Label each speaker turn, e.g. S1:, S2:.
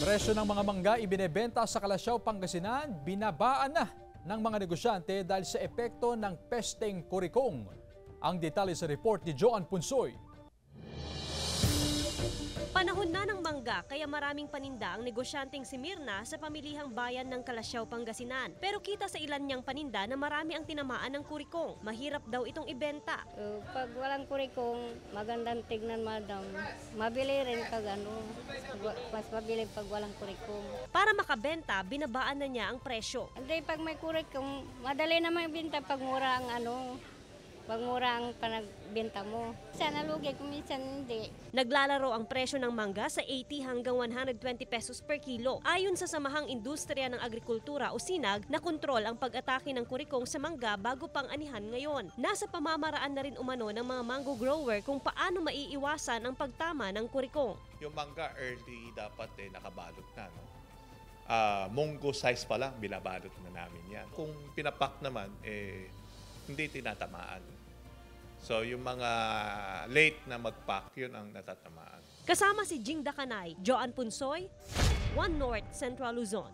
S1: Presyo ng mga mangga ibinebenta sa Kalasyaw, Pangasinan, binabaan na ng mga negosyante dahil sa epekto ng pesteng kurikong. Ang detalye sa report ni Joan Punsoy.
S2: Panahon na ng mangga kaya maraming paninda ang negosyanteng si Mirna sa pamilihang bayan ng Kalasyaw, Pangasinan. Pero kita sa ilan niyang paninda na marami ang tinamaan ng kurikong. Mahirap daw itong ibenta.
S3: Pag walang kurikong, magandang tignan, madam. Mabili rin pag mas mabili pag walang kurikong.
S2: Para makabenta, binabaan na niya ang presyo.
S3: Hindi, pag may kurikong, madali naman ibenta pag mura ang panagbenta mo. Minsan nalugi, kung minsan hindi.
S2: Naglalaro ang presyo ng mangga sa 80 hanggang 120 pesos per kilo. Ayon sa Samahang Industriya ng Agrikultura o SINAG, na kontrol ang pag-atake ng kurikong sa mangga bago pang anihan ngayon. Nasa pamamaraan na rin umano ng mga mango grower kung paano maiiwasan ang pagtama ng kurikong.
S4: Yung mangga early dapat nakabalot na. No? Munggo size pa lang, binabalot na namin yan. Kung pinapak naman, hindi tinatamaan. So yung mga late na mag-pack, yun ang natatamaan.
S2: Kasama si Jing Dakanay, Joan Punsoy, One North, Central Luzon.